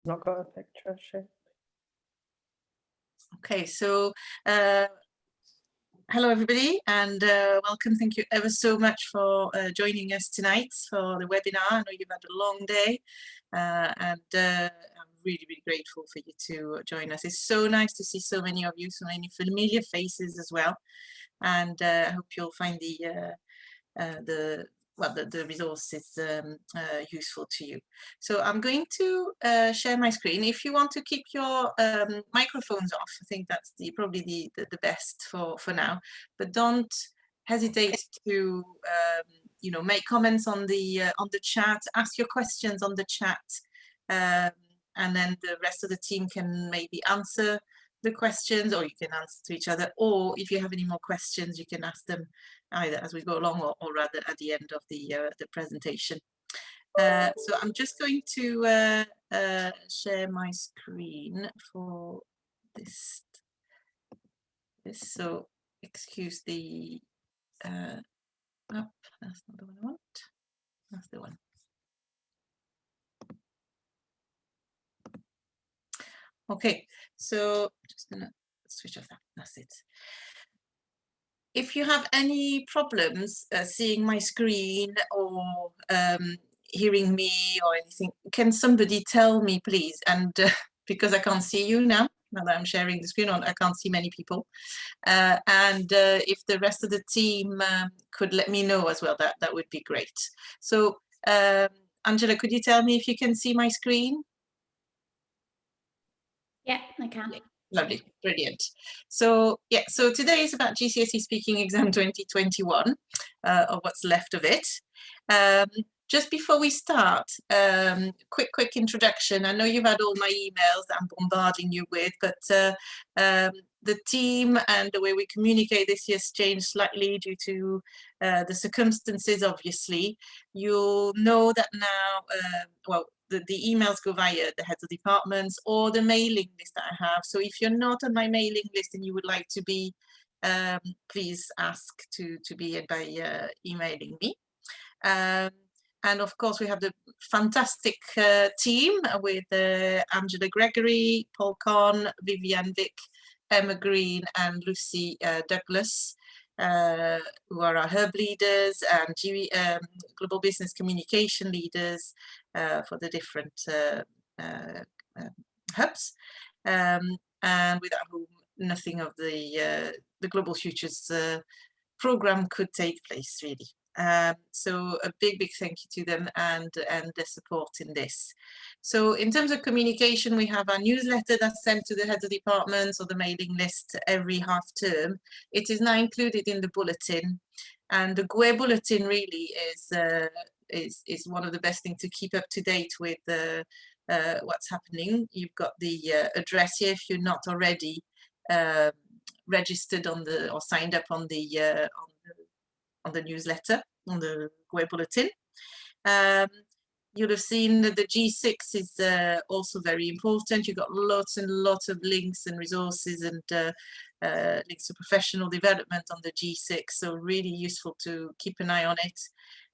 Not got a picture, sure. Okay, so hello everybody, and welcome. Thank you ever so much for joining us tonight for the webinar. I know you've had a long day, and I'm really grateful for you to join us. It's so nice to see so many of you, so many familiar faces as well, and I hope you'll find the resources useful to you. So I'm going to share my screen. If you want to keep your microphones off, I think that's probably the best for now. But don't hesitate to you know, make comments on the chat, ask your questions on the chat, and then the rest of the team can maybe answer the questions, or you can answer to each other, or if you have any more questions you can ask them either as we go along, or rather at the end of the presentation. So I'm just going to share my screen for this. So excuse the up, that's not the one I want, that's the one. Okay, so I'm just gonna switch off that, that's it. If you have any problems seeing my screen or hearing me or anything, can somebody tell me, please? And because I can't see you now that I'm sharing the screen on, I can't see many people. And if the rest of the team could let me know as well, that would be great. So Angela, could you tell me if you can see my screen? Yeah, I can. Lovely, brilliant. So yeah, so today is about GCSE Speaking Exam 2021, or what's left of it. Just before we start, quick introduction. I know you've had all my emails that I'm bombarding you with, but the team and the way we communicate this year's changed slightly due to the circumstances, obviously. You'll know that now, well, the emails go via the heads of departments or the mailing list that I have. So if you're not on my mailing list and you would like to be, please ask to be by emailing me. And of course, we have the fantastic team with Angela Gregory, Paul Conn, Vivian Vick, Emma Green and Lucy Douglas, who are our hub leaders and global business communication leaders for the different hubs, and without whom nothing of the Global Futures program could take place, really. So a big thank you to them and their support in this. So in terms of communication, we have our newsletter that's sent to the heads of departments or the mailing list every half term. It is now included in the bulletin, and the GwE bulletin really is one of the best things to keep up to date with what's happening. You've got the address here if you're not already registered on the or signed up on the newsletter, on the GwE bulletin. You'll have seen that the G6 is also very important. You've got lots and lots of links and resources and links to professional development on the G6, so really useful to keep an eye on it.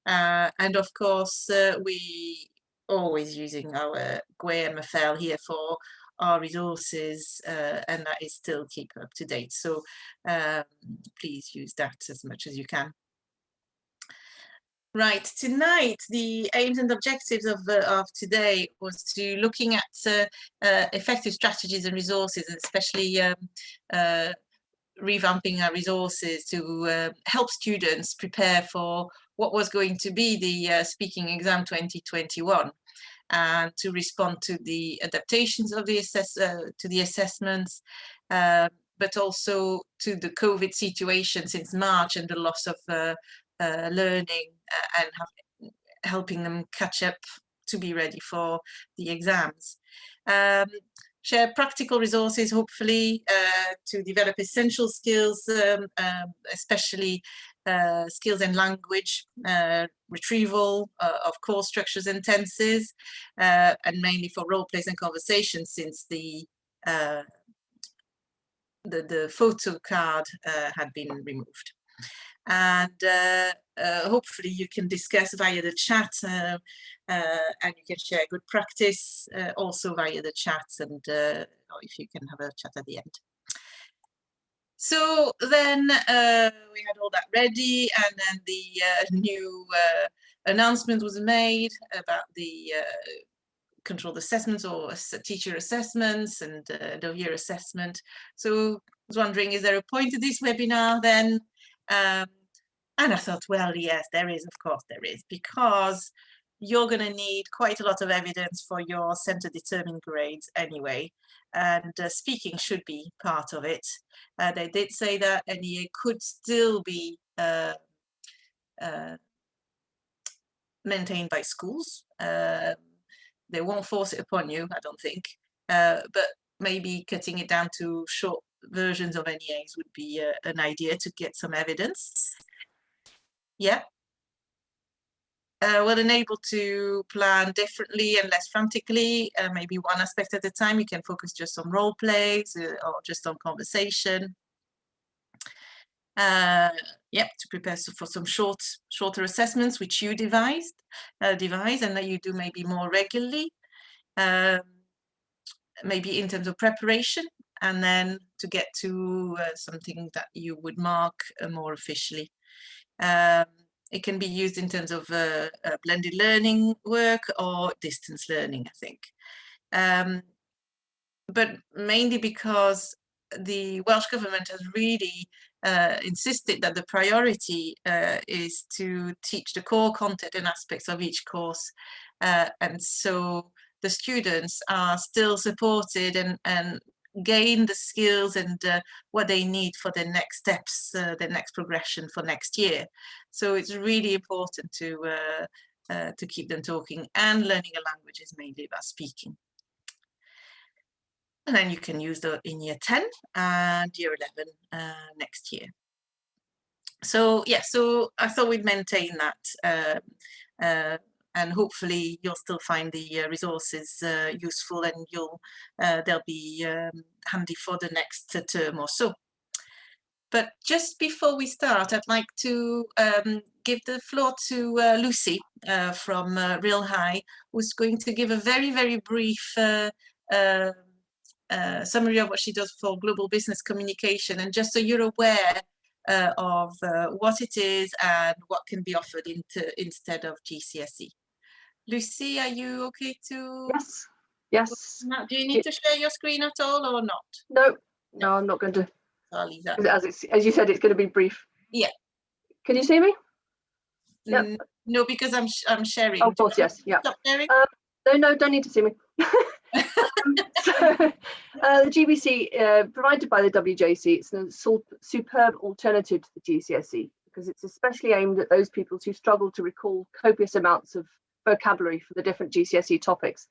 And of course, we always using our GwE MFL here for our resources, and that is still keep up to date. So please use that as much as you can. Right, tonight the aims and objectives of today was to looking at effective strategies and resources, and especially revamping our resources to help students prepare for what was going to be the Speaking Exam 2021, and to respond to the adaptations of the assessments, but also to the COVID situation since March and the loss of learning and helping them catch up to be ready for the exams. Share practical resources, hopefully, to develop essential skills, especially skills in language, retrieval of course structures and tenses, and mainly for role plays and conversations, since the photo card had been removed. And hopefully you can discuss via the chat, and you can share good practice also via the chat, and or if you can have a chat at the end. So then we had all that ready, and then the new announcement was made about the controlled assessments or teacher assessments and end of year assessment. So I was wondering, is there a point to this webinar then? And I thought, well, yes, there is, of course there is, because you're going to need quite a lot of evidence for your centre determined grades anyway, and speaking should be part of it. They did say that NEA could still be maintained by schools. They won't force it upon you, I don't think, but maybe cutting it down to short versions of NEAs would be an idea to get some evidence. Yeah. Well, enable to plan differently and less frantically, maybe one aspect at a time. You can focus just on role plays or just on conversation. Yep, to prepare for some shorter assessments, which you devise, and that you do maybe more regularly, maybe in terms of preparation, and then to get to something that you would mark more officially. It can be used in terms of blended learning work or distance learning, I think. But mainly because the Welsh Government has really insisted that the priority is to teach the core content and aspects of each course. And so the students are still supported and gain the skills and what they need for their next steps, their next progression for next year. So it's really important to keep them talking, and learning a language is mainly about speaking. And then you can use that in year 10 and year 11 next year. So yeah, so I thought we'd maintain that. And hopefully you'll still find the resources useful, and they'll be handy for the next term or so. But just before we start, I'd like to give the floor to Lucy from Real High, who's going to give a very, very brief summary of what she does for global business communication, and just so you're aware of what it is and what can be offered instead of GCSE. Lucy, are you okay to? Yes. Yes. Do you need to share your screen at all or not? No, no, I'm not going to. I'll leave that. As you said, it's going to be brief. Yeah. Can you see me? Yep. No, because I'm sharing. Oh, of course, yes. Yeah. Stop sharing? No, don't need to see me. The GBC provided by the WJC, it's a superb alternative to the GCSE, because it's especially aimed at those pupils who struggle to recall copious amounts of vocabulary for the different GCSE topics.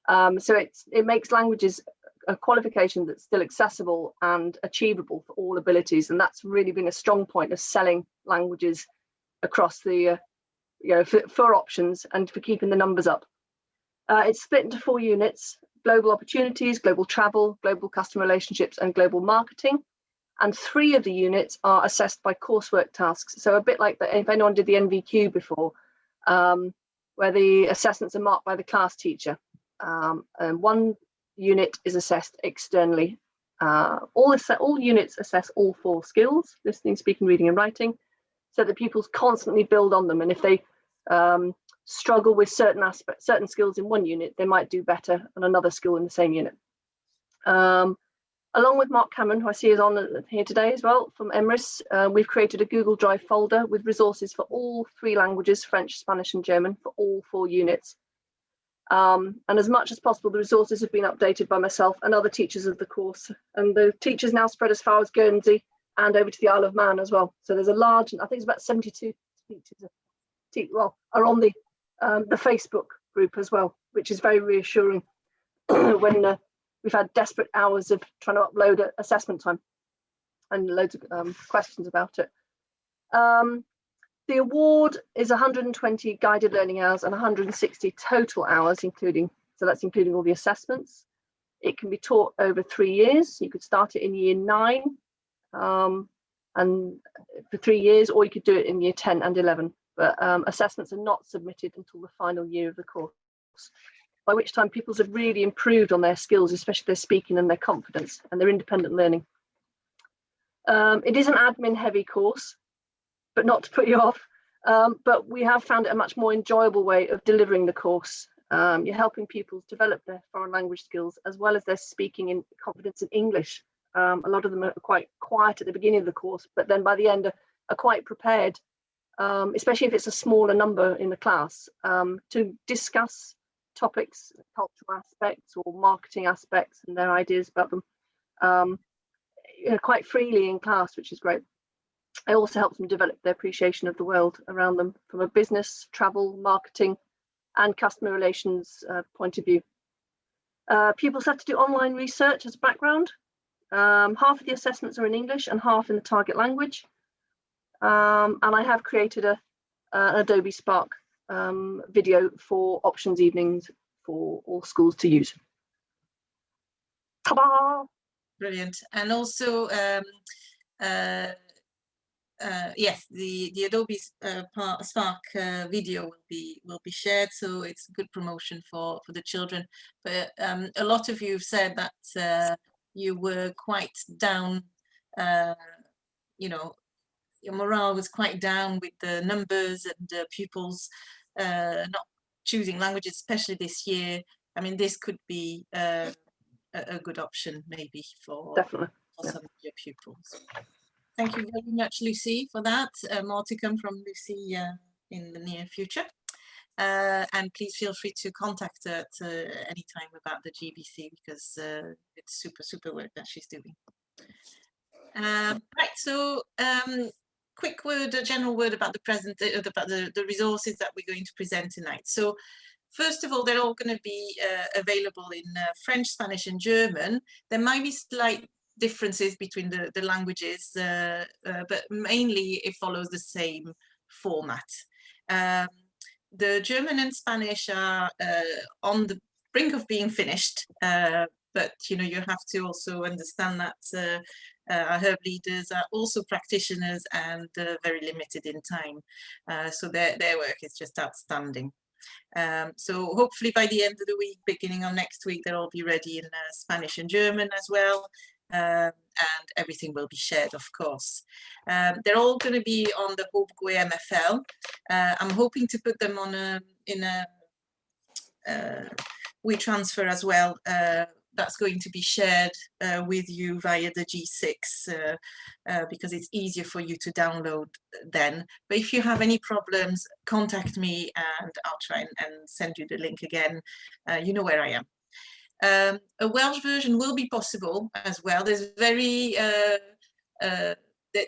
So it makes languages a qualification that's still accessible and achievable for all abilities, and that's really been a strong point of selling languages across the for options and for keeping the numbers up. It's split into 4 units: global opportunities, global travel, global customer relationships, and global marketing. And 3 of the units are assessed by coursework tasks. So a bit like if anyone did the NVQ before, where the assessments are marked by the class teacher. And 1 unit is assessed externally. All units assess all 4 skills: listening, speaking, reading, and writing, so that pupils constantly build on them. And if they struggle with certain skills in 1 unit, they might do better on another skill in the same unit. Along with Mark Cameron, who I see is on here today as well from Emrys, we've created a Google Drive folder with resources for all 3 languages, French, Spanish, and German, for all 4 units. And as much as possible, the resources have been updated by myself and other teachers of the course. And the teachers now spread as far as Guernsey and over to the Isle of Man as well. So there's a large, I think it's about 72 teachers are on the Facebook group as well, which is very reassuring when we've had desperate hours of trying to upload assessment time and loads of questions about it. The award is 120 guided learning hours and 160 total hours, so that's including all the assessments. It can be taught over 3 years. You could start it in year 9, and and for 3 years, or you could do it in year 10 and 11. But assessments are not submitted until the final year of the course, by which time pupils have really improved on their skills, especially their speaking and their confidence and their independent learning. It is an admin heavy course, but not to put you off, but we have found it a much more enjoyable way of delivering the course. You're helping pupils develop their foreign language skills as well as their speaking and confidence in English. A lot of them are quite quiet at the beginning of the course, but then by the end are quite prepared, especially if it's a smaller number in the class, to discuss topics, cultural aspects or marketing aspects and their ideas about them quite freely in class, which is great. It also helps them develop their appreciation of the world around them from a business, travel, marketing and customer relations point of view. Pupils have to do online research as a background. Half of the assessments are in English and half in the target language. And I have created an Adobe Spark video for options evenings for all schools to use. Ta-da! Brilliant. And also, yes, the Adobe Spark video will be shared, so it's good promotion for the children. But a lot of you have said that you were quite down, you know, your morale was quite down with the numbers and pupils not choosing languages, especially this year. I mean, this could be a good option maybe for some of your pupils. Thank you very much, Lucy, for that. More to come from Lucy in the near future. And please feel free to contact her at any time about the GBC, because it's super work that she's doing. Right, so quick word, a general word about the resources that we're going to present tonight. So first of all, they're all going to be available in French, Spanish and German. There might be slight differences between the languages, but mainly it follows the same format. The German and Spanish are on the brink of being finished, but you know, you have to also understand that our herb leaders are also practitioners and very limited in time, so their work is just outstanding. So hopefully by the end of the week, beginning of next week, they'll all be ready in Spanish and German as well, and everything will be shared, of course. They're all going to be on the Hope GwE MFL. I'm hoping to put them on in a WeTransfer as well. That's going to be shared with you via the G6 because it's easier for you to download then. But if you have any problems, contact me and I'll try and send you the link again. You know where I am. A Welsh version will be possible as well. There's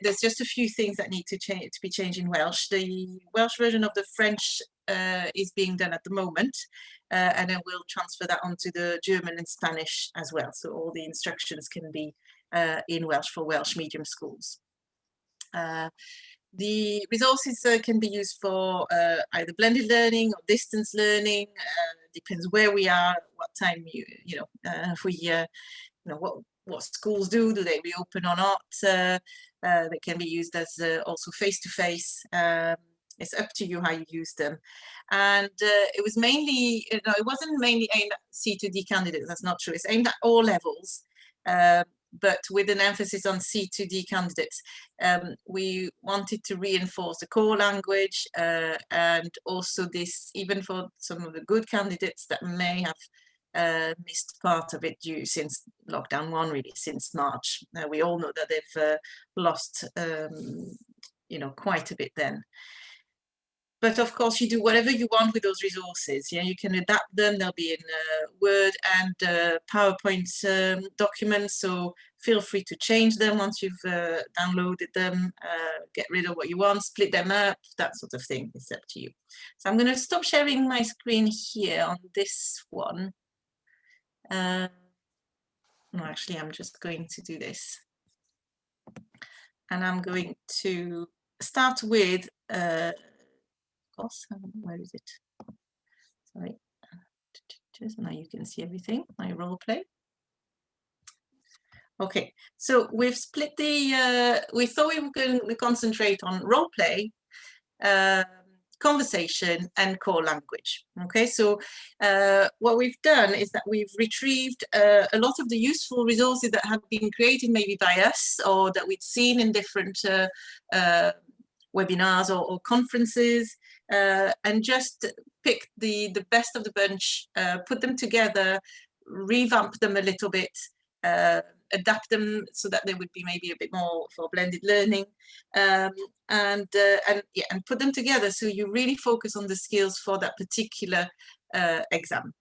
there's just a few things that need to be changed in Welsh. The Welsh version of the French is being done at the moment, and then we'll transfer that onto the German and Spanish as well. So all the instructions can be in Welsh for Welsh medium schools. The resources can be used for either blended learning or distance learning. Depends where we are, what time what schools do they reopen or not. They can be used as also face-to-face. It's up to you how you use them. And it was mainly, it wasn't mainly aimed at C2D candidates, that's not true. It's aimed at all levels, but with an emphasis on C2D candidates. We wanted to reinforce the core language and also this, even for some of the good candidates that may have missed part of it due since lockdown 1, really, since March. We all know that they've lost, quite a bit then. But of course, you do whatever you want with those resources. You can adapt them. They'll be in Word and PowerPoint documents. So feel free to change them once you've downloaded them. Get rid of what you want, split them up, that sort of thing. It's up to you. So I'm going to stop sharing my screen here on this one. No, actually, I'm just going to do this. And I'm going to start with where is it? Sorry. Now you can see everything, my role play. Okay, so we've split the, we thought we were going to concentrate on role play, conversation and core language. Okay, so what we've done is that we've retrieved a lot of the useful resources that have been created maybe by us or that we'd seen in different webinars or conferences, and just picked the best of the bunch, put them together, revamp them a little bit, adapt them so that they would be maybe a bit more for blended learning, and put them together so you really focus on the skills for that particular exam.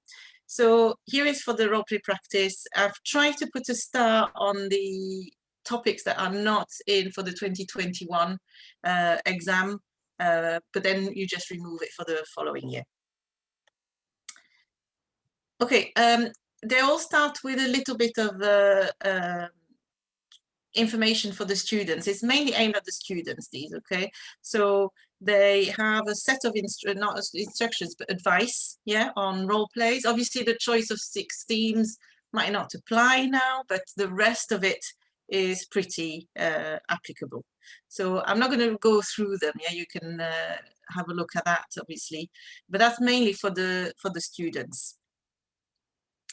So here is for the roleplay practice. I've tried to put a star on the topics that are not in for the 2021 exam, but then you just remove it for the following year. Okay, they all start with a little bit of information for the students. It's mainly aimed at the students, these, okay? So they have a set of not instructions, but advice, yeah, on role plays. Obviously, the choice of 6 themes might not apply now, but the rest of it is pretty applicable. So I'm not going to go through them. Yeah, you can have a look at that, obviously, but that's mainly for the students.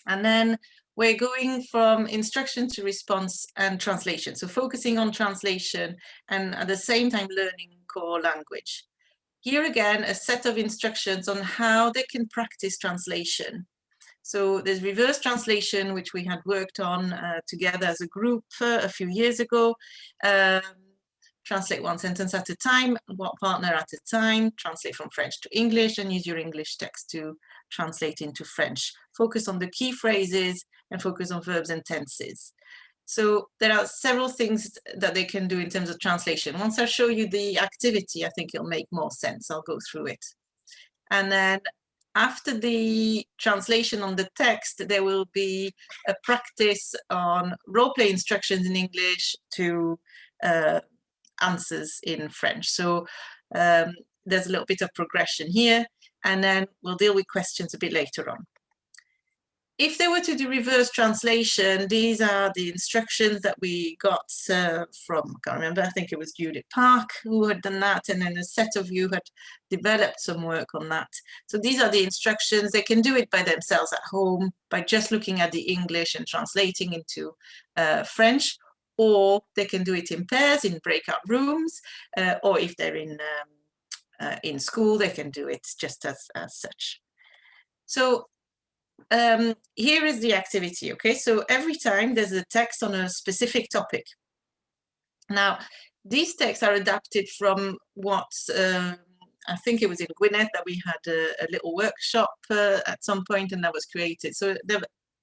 And then we're going from instruction to response and translation. So focusing on translation and at the same time learning core language. Here again, a set of instructions on how they can practice translation. So there's reverse translation, which we had worked on together as a group a few years ago. Translate one sentence at a time, one partner at a time, translate from French to English, and use your English text to translate into French. Focus on the key phrases and focus on verbs and tenses. So there are several things that they can do in terms of translation. Once I show you the activity, I think it'll make more sense. I'll go through it. And then after the translation on the text, there will be a practice on role-play instructions in English to answers in French. So there's a little bit of progression here, and then we'll deal with questions a bit later on. If they were to do reverse translation, these are the instructions that we got from, I can't remember, I think it was Judith Park who had done that, and then a set of you had developed some work on that. So these are the instructions. They can do it by themselves at home by just looking at the English and translating into French, or they can do it in pairs in breakout rooms, or if they're in school, they can do it just as such. So here is the activity, okay? So every time there's a text on a specific topic. Now, these texts are adapted from what, I think it was in Gwynedd that we had a little workshop at some point, and that was created. So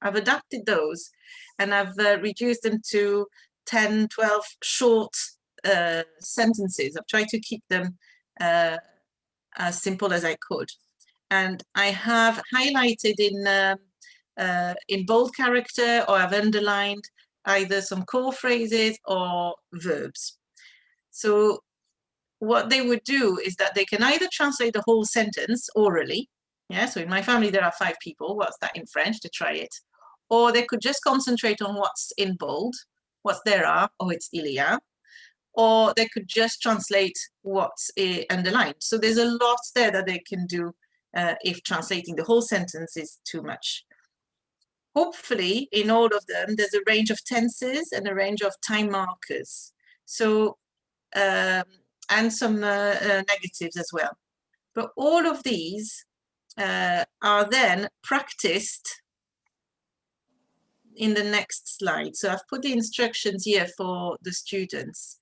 I've adapted those, and I've reduced them to 10, 12 short sentences. I've tried to keep them as simple as I could. And I have highlighted in bold character, or I've underlined either some core phrases or verbs. So what they would do is that they can either translate the whole sentence orally. Yeah, so in my family there are 5 people. What's that in French? To try it. Or they could just concentrate on what's in bold. What's there are, oh, it's il y a. Or they could just translate what's underlined. So there's a lot there that they can do if translating the whole sentence is too much. Hopefully, in all of them, there's a range of tenses and a range of time markers. So, and some negatives as well. But all of these are then practiced in the next slide. So I've put the instructions here for the students.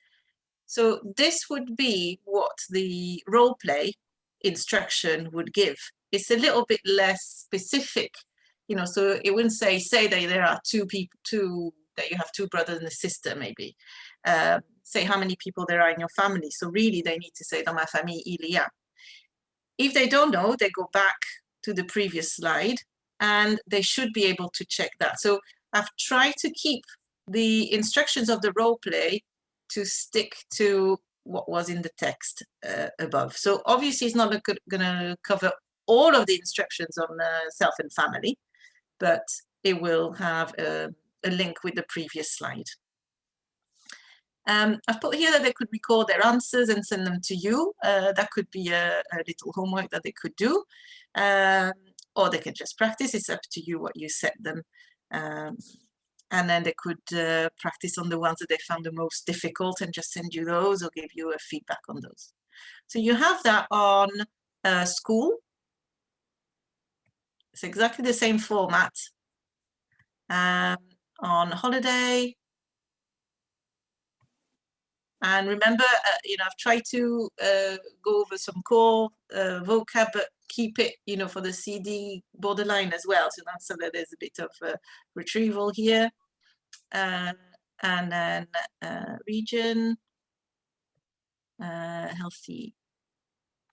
So this would be what the role play instruction would give. It's a little bit less specific, you know, so it wouldn't say that there are 2 people, that you have 2 brothers and a sister, maybe. Say how many people there are in your family. So really they need to say dans ma famille il y a. If they don't know, they go back to the previous slide and they should be able to check that. So I've tried to keep the instructions of the role play to stick to what was in the text above. So obviously it's not going to cover all of the instructions on self and family, but it will have a link with the previous slide. I've put here that they could record their answers and send them to you. That could be a little homework that they could do, or they could just practice. It's up to you what you set them. And then they could practice on the ones that they found the most difficult and just send you those or give you a feedback on those. So you have that on school. It's exactly the same format. On holiday. And remember, you know, I've tried to go over some core vocab, but keep it, you know, for the CD borderline as well. So that's so that there's a bit of retrieval here. And then region, healthy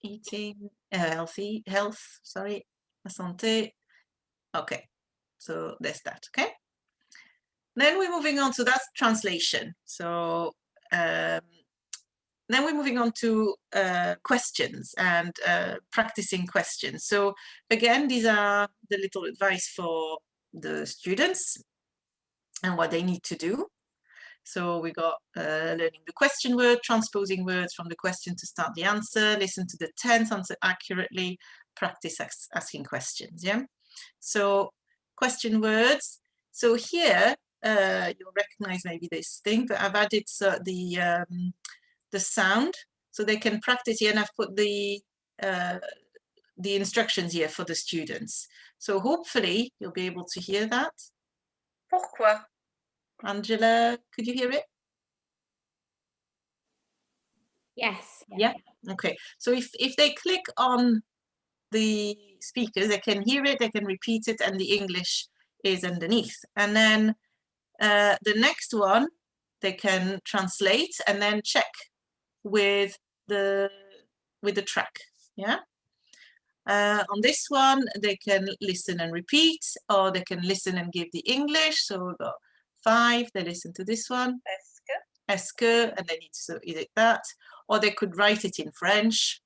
eating, health, sorry, santé. Okay, so there's that, okay? Then we're moving on to that's translation. So then we're moving on to questions and practicing questions. So again, these are the little advice for the students and what they need to do. So we got learning the question word, transposing words from the question to start the answer, listen to the tense, answer accurately, practice asking questions. Yeah. So question words. So here you'll recognize maybe this thing, but I've added the sound so they can practice here, and I've put the instructions here for the students. So hopefully you'll be able to hear that. Pourquoi? Angela, could you hear it? Yes. Yeah. Okay. So if they click on the speakers, they can hear it, they can repeat it, and the English is underneath. And then the next one, they can translate and then check with the track. Yeah. On this one, they can listen and repeat, or they can listen and give the English. So we've got 5, they listen to this one. Est-ce que, and they need to edit that. Or they could write it in French.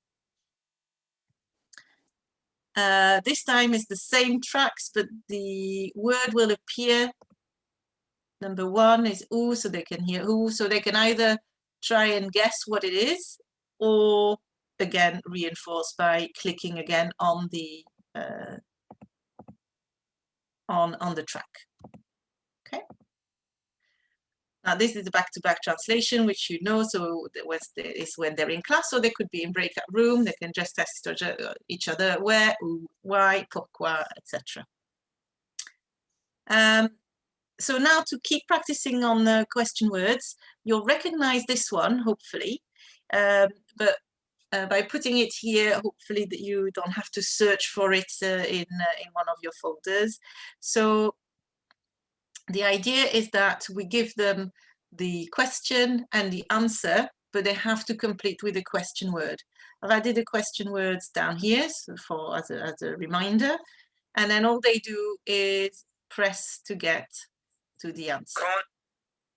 This time is the same tracks, but the word will appear. Number 1 is où, so they can hear où. So they can either try and guess what it is, or again reinforce by clicking again on the on the track. Okay. Now this is the back-to-back translation, which you know, so is when they're in class, or they could be in breakout room. They can just ask each other where, où, why, pourquoi, etc. So now to keep practicing on the question words, you'll recognize this one, hopefully, but by putting it here, hopefully that you don't have to search for it in one of your folders. So the idea is that we give them the question and the answer, but they have to complete with a question word. I've added the question words down here so as a reminder, and then all they do is press to get to the answer.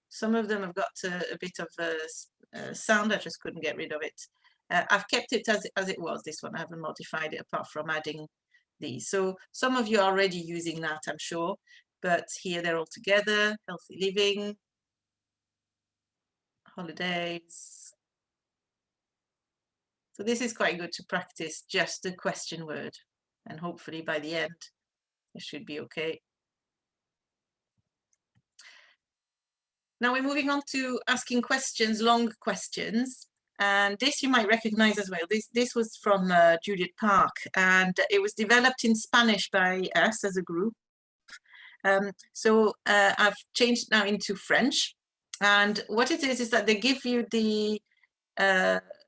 Some of them have got a bit of a sound, I just couldn't get rid of it. I've kept it as it was, this one. I haven't modified it apart from adding these. So some of you are already using that, I'm sure, but here they're all together. Healthy living, holidays. So this is quite good to practice just the question word, and hopefully by the end it should be okay. Now we're moving on to asking questions, long questions. And this you might recognize as well. This was from Juliet Park, and it was developed in Spanish by us as a group. So I've changed now into French. And what it is that they give you the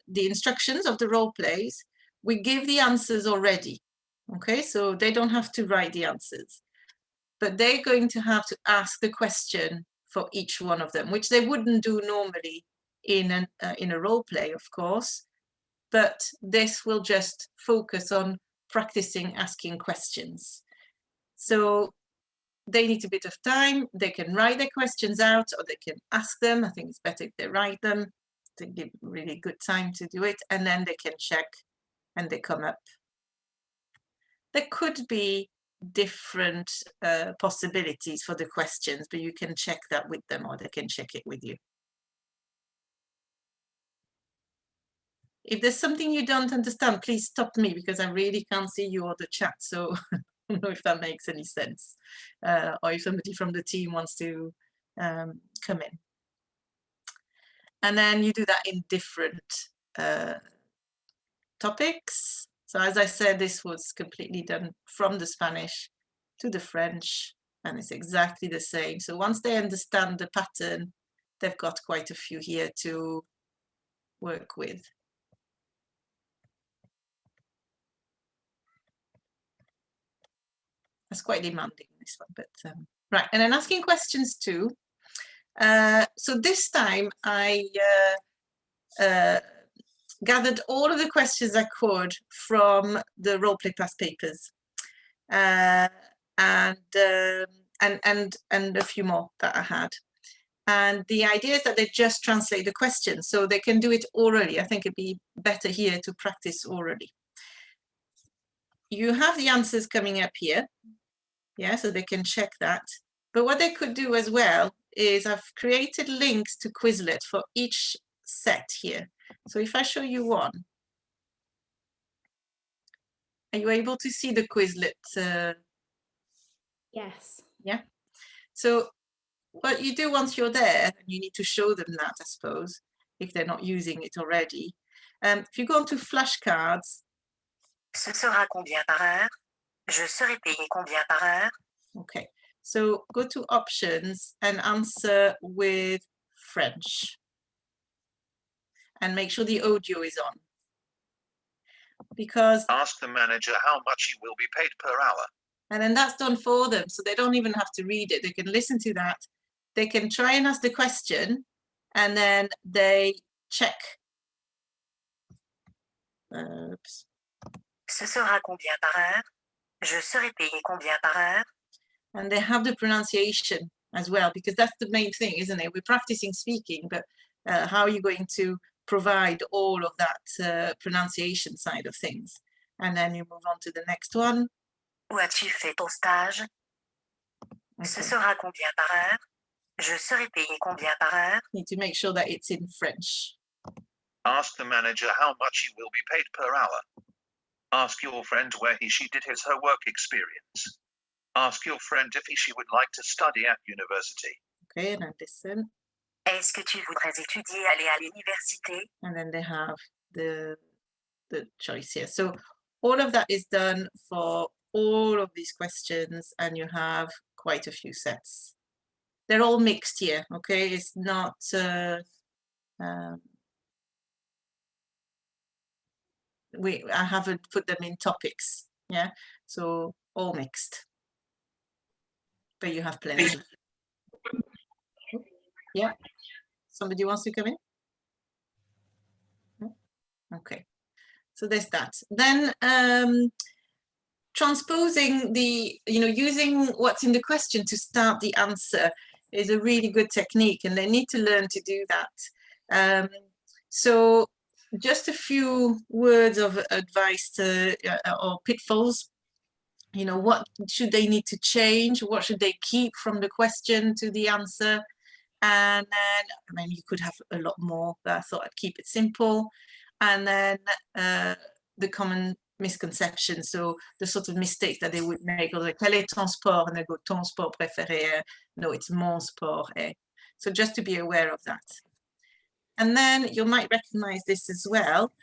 instructions of the role plays. We give the answers already. Okay, so they don't have to write the answers, but they're going to have to ask the question for each one of them, which they wouldn't do normally in a role play, of course, but this will just focus on practicing asking questions. So they need a bit of time. They can write their questions out, or they can ask them. I think it's better if they write them to give really good time to do it, and then they can check and they come up. There could be different possibilities for the questions, but you can check that with them or they can check it with you. If there's something you don't understand, please stop me because I really can't see you or the chat. So I don't know if that makes any sense, or if somebody from the team wants to come in. And then you do that in different topics. So as I said, this was completely done from the Spanish to the French, and it's exactly the same. So once they understand the pattern, they've got quite a few here to work with. That's quite demanding, this one, but right. And then asking questions too. So this time I gathered all of the questions I could from the role play past papers, and a few more that I had. And the idea is that they just translate the questions, so they can do it orally. I think it'd be better here to practice orally. You have the answers coming up here, yeah, so they can check that. But what they could do as well is I've created links to Quizlet for each set here. So if I show you one, are you able to see the Quizlet? Yes. Yeah. So what you do once you're there, and you need to show them that, I suppose, if they're not using it already. If you go onto flashcards. Ce sera combien par heure? Je serai payé combien par heure? Okay, so go to options and answer with French. And make sure the audio is on. Because ask the manager how much he will be paid per hour. And then that's done for them, so they don't even have to read it. They can listen to that. They can try and ask the question, and then they check. Oops. Ce sera combien par heure? Je serai payé combien par heure? And they have the pronunciation as well, because that's the main thing, isn't it? We're practicing speaking, but how are you going to provide all of that pronunciation side of things? And then you move on to the next one. Où as-tu fait ton stage? Okay. Ce sera combien par heure? Je serai payé combien par heure? Need to make sure that it's in French. Ask the manager how much he will be paid per hour. Ask your friend where she did her work experience. Ask your friend if she would like to study at university. Okay, and then listen. Est-ce que tu voudrais étudier aller à l'université? And then they have the choice here. So all of that is done for all of these questions, and you have quite a few sets. They're all mixed here, okay? It's not I haven't put them in topics, yeah? So all mixed. But you have plenty. Yeah. Somebody wants to come in? No? Okay. So there's that. Then transposing using what's in the question to start the answer is a really good technique, and they need to learn to do that. So just a few words of advice or pitfalls. What should they need to change? What should they keep from the question to the answer? And then, you could have a lot more, but I thought I'd keep it simple. And then the common misconceptions, so the sort of mistakes that they would make, or like, quel est ton sport? And they go, ton sport préféré? No, it's mon sport. So just to be aware of that. And then you might recognize this as well.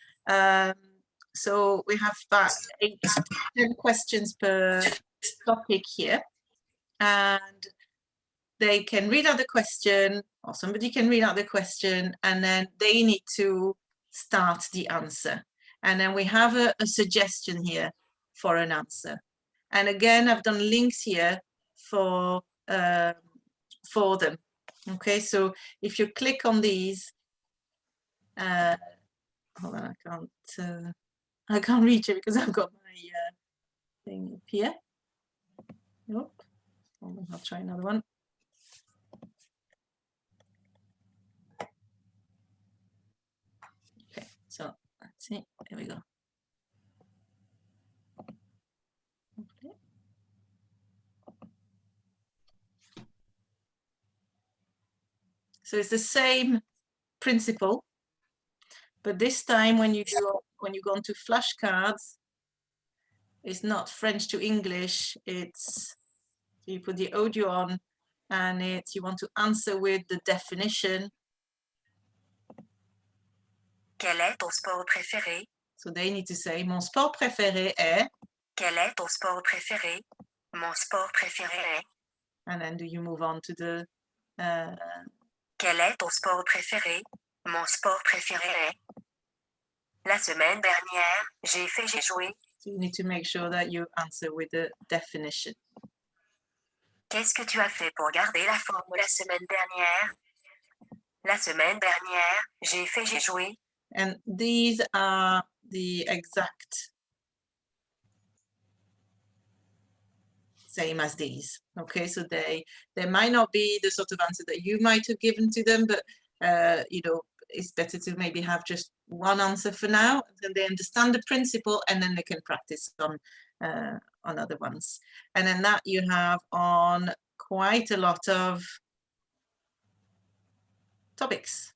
So we have about 8 to 10 questions per topic here. And they can read out the question, or somebody can read out the question, and then they need to start the answer. And then we have a suggestion here for an answer. And again, I've done links here for them. Okay, so if you click on these, hold on, I can't reach it because I've got my thing up here. Nope. I'll try another one. Okay, so let's see. There we go. Okay. So it's the same principle, but this time when you go onto flashcards, it's not French to English. It's you put the audio on, and you want to answer with the definition. Quel est ton sport préféré? So they need to say, mon sport préféré est. Quel est ton sport préféré? Mon sport préféré est. And then do you move on to the. Quel est ton sport préféré? Mon sport préféré est. La semaine dernière, j'ai joué. So you need to make sure that you answer with the definition. Qu'est-ce que tu as fait pour garder la forme la semaine dernière? La semaine dernière, j'ai joué. And these are the exact same as these. Okay, so they might not be the sort of answer that you might have given to them, but you know, it's better to maybe have just one answer for now, then they understand the principle, and then they can practice on other ones. And then that you have on quite a lot of topics.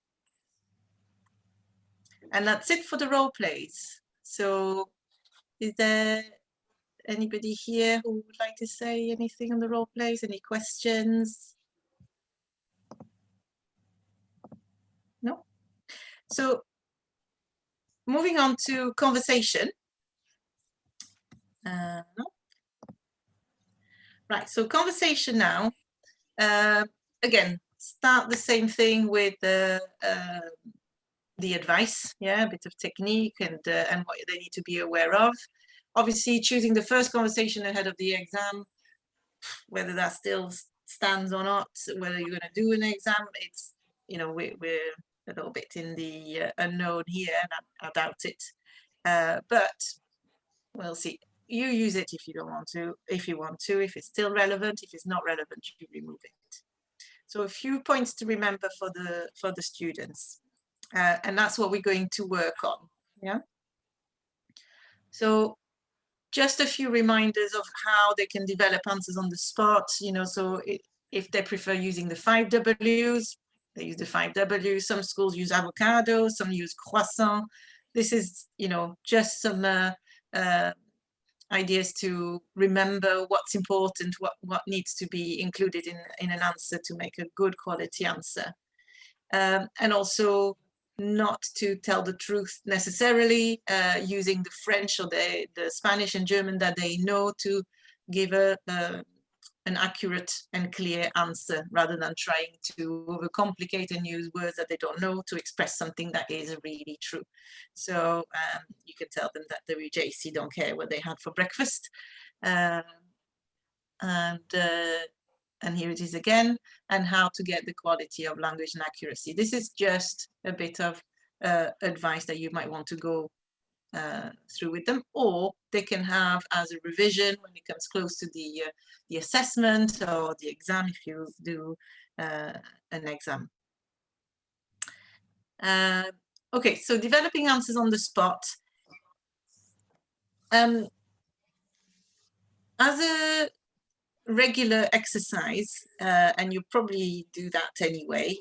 And that's it for the role plays. So is there anybody here who would like to say anything on the role plays? Any questions? No? So moving on to conversation. Right, so conversation now. Again, start the same thing with the advice, yeah, a bit of technique and what they need to be aware of. Obviously, choosing the first conversation ahead of the exam, whether that still stands or not, whether you're going to do an exam, it's, you know, we're a little bit in the unknown here, and I doubt it. But we'll see. You use it if you don't want to. If you want to, if it's still relevant, if it's not relevant, you remove it. So a few points to remember for the students. And that's what we're going to work on, yeah? So just a few reminders of how they can develop answers on the spot, you know, so if they prefer using the 5 Ws, they use the 5 Ws. Some schools use avocado, some use croissant. This is, you know, just some ideas to remember what's important, what needs to be included in an answer to make a good quality answer. And also, not to tell the truth necessarily, using the French or the Spanish and German that they know to give an accurate and clear answer, rather than trying to overcomplicate and use words that they don't know to express something that is really true. So you can tell them that the UJC don't care what they had for breakfast. And here it is again, and how to get the quality of language and accuracy. This is just a bit of advice that you might want to go through with them, or they can have as a revision when it comes close to the assessment or the exam, if you do an exam. Okay, so developing answers on the spot. As a regular exercise, and you probably do that anyway,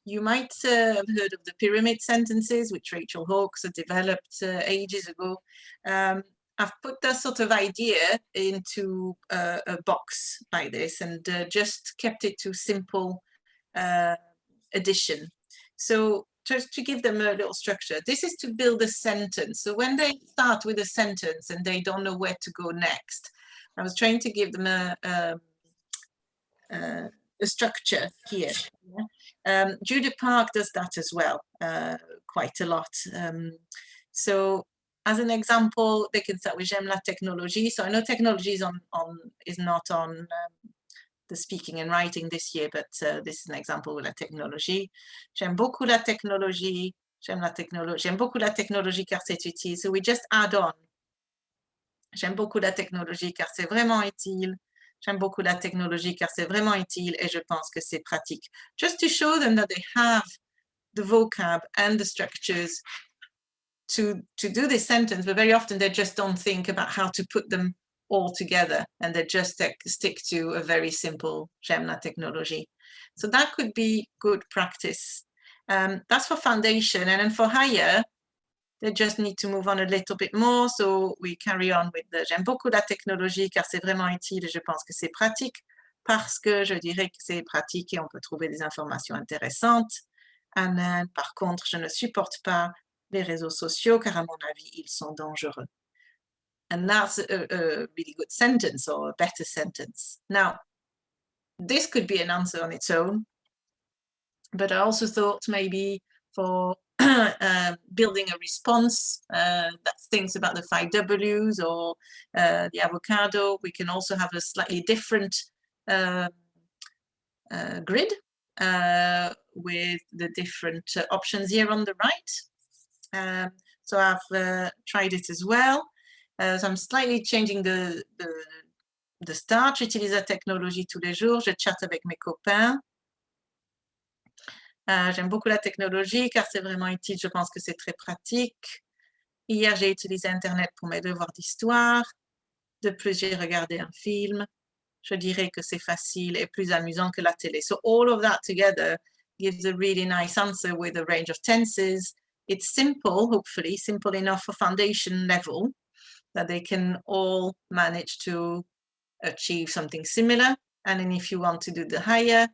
you might have heard of the pyramid sentences, which Rachel Hawkes had developed ages ago. I've put that sort of idea into a box like this, and just kept it to simple addition. So just to give them a little structure, this is to build a sentence. So when they start with a sentence and they don't know where to go next, I was trying to give them a structure here. Judith Park does that as well, quite a lot. So as an example, they can start with j'aime la technologie. So I know technology is not on the speaking and writing this year, but this is an example with la technologie. J'aime beaucoup la technologie. J'aime beaucoup la technologie car c'est utile. So we just add on. J'aime beaucoup la technologie car c'est vraiment utile. J'aime beaucoup la technologie car c'est vraiment utile et je pense que c'est pratique. Just to show them that they have the vocab and the structures to do this sentence, but very often they just don't think about how to put them all together, and they just stick to a very simple GEMNA technology. So that could be good practice. That's for foundation, and then for higher, they just need to move on a little bit more. So we carry on with the j'aime beaucoup la technologie car c'est vraiment utile et je pense que c'est pratique, parce que je dirais que c'est pratique et on peut trouver des informations intéressantes. And then, par contre, je ne supporte pas les réseaux sociaux car à mon avis, ils sont dangereux. And that's a really good sentence, or a better sentence. Now, this could be an answer on its own, but I also thought maybe for building a response that thinks about the 5 Ws or the avocado, we can also have a slightly different grid with the different options here on the right. So I've tried it as well. So I'm slightly changing the start. J'utilise la technologie tous les jours. Je chatte avec mes copains. J'aime beaucoup la technologie car c'est vraiment utile. Je pense que c'est très pratique. Hier, j'ai utilisé Internet pour mes devoirs d'histoire. De plus, j'ai regardé un film. Je dirais que c'est facile et plus amusant que la télé. So all of that together gives a really nice answer with a range of tenses. It's simple, hopefully, simple enough for foundation level that they can all manage to achieve something similar. And then if you want to do the higher,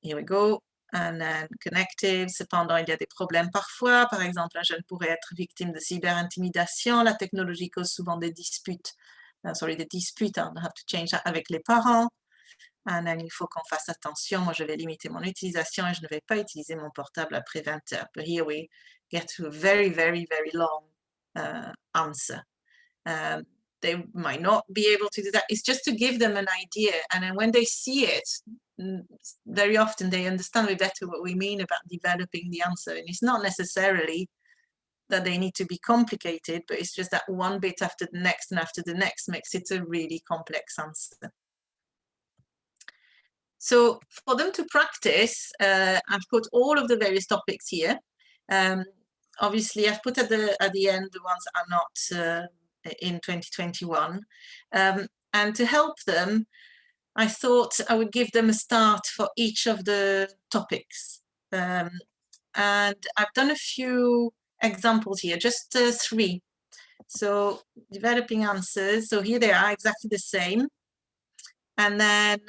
here we go. And then connective, cependant, il y a des problèmes parfois. Par exemple, un jeune pourrait être victime de cyberintimidation. La technologie cause souvent des disputes. Des disputes, I'll have to change that, avec les parents. And then, il faut qu'on fasse attention. Moi, je vais limiter mon utilisation et je ne vais pas utiliser mon portable après 20 heures. But here we get to a very, very, very long answer. They might not be able to do that. It's just to give them an idea. And then when they see it, very often they understand better what we mean about developing the answer. And it's not necessarily that they need to be complicated, but it's just that one bit after the next and after the next makes it a really complex answer. So for them to practice, I've put all of the various topics here. Obviously, I've put at the end the ones that are not in 2021. And to help them, I thought I would give them a start for each of the topics. And I've done a few examples here, just 3. So developing answers. So here they are, exactly the same. And then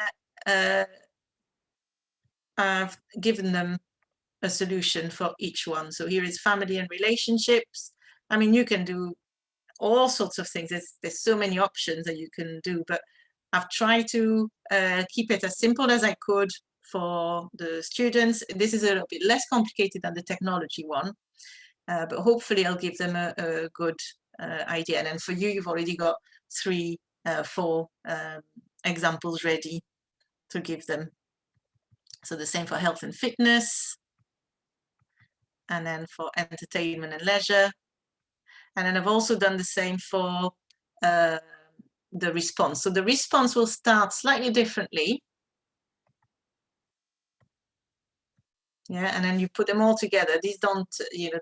I've given them a solution for each one. So here is family and relationships. I mean, you can do all sorts of things. There's so many options that you can do, but I've tried to keep it as simple as I could for the students. This is a little bit less complicated than the technology one, but hopefully I'll give them a good idea. And then for you, you've already got 3, 4 examples ready to give them. So the same for health and fitness, and then for entertainment and leisure. And then I've also done the same for the response. So the response will start slightly differently. Yeah, and then you put them all together. These don't,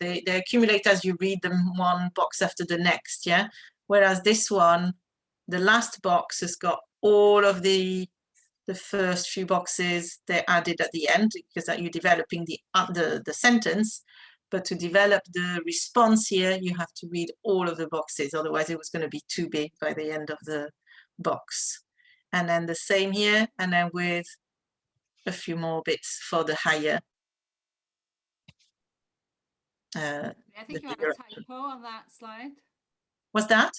they accumulate as you read them, one box after the next, yeah? Whereas this one, the last box has got all of the first few boxes they're added at the end, because that you're developing the sentence. But to develop the response here, you have to read all of the boxes. Otherwise, it was going to be too big by the end of the box. And then the same here, and then with a few more bits for the higher. I think you had a typo on that slide. What's that?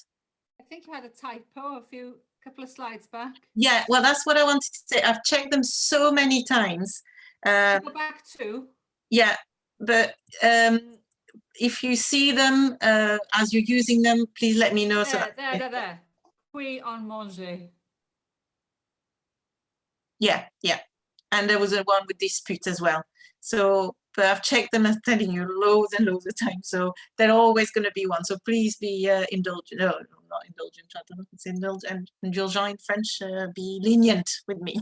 I think you had a typo a couple of slides back. Yeah, well, that's what I wanted to say. I've checked them so many times. Go back to. Yeah, but if you see them as you're using them, please let me know. There. GwE en manger. Yeah. And there was a one with dispute as well. So, but I've checked them, I'm telling you, loads and loads of times. So they're always going to be one. So please be indulgent. No, not indulgent. I don't know if it's indulgent. Indulgent in French. Be lenient with me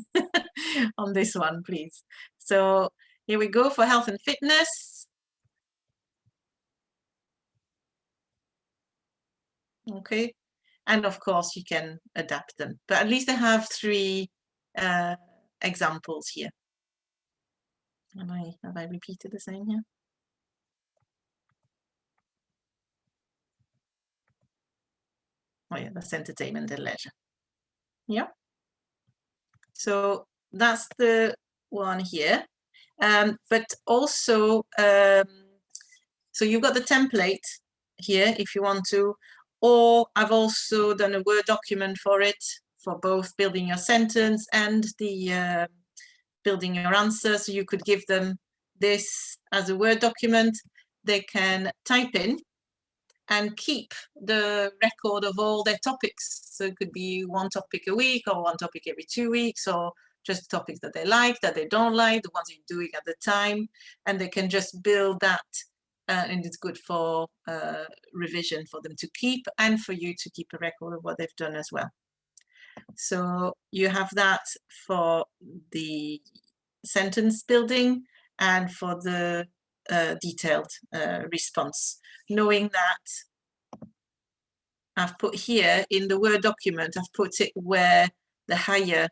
on this one, please. So here we go for health and fitness. Okay, and of course you can adapt them, but at least I have 3 examples here. Have I repeated the same here? Oh yeah, that's entertainment and leisure. Yeah. So that's the one here. But also, so you've got the template here if you want to, or I've also done a Word document for it, for both building your sentence and the building your answer. So you could give them this as a Word document. They can type in and keep the record of all their topics. So it could be 1 topic a week, or 1 topic every 2 weeks, or just topics that they like, that they don't like, the ones you're doing at the time, and they can just build that. And it's good for revision for them to keep, and for you to keep a record of what they've done as well. So you have that for the sentence building and for the detailed response, knowing that I've put here in the Word document, I've put it where the higher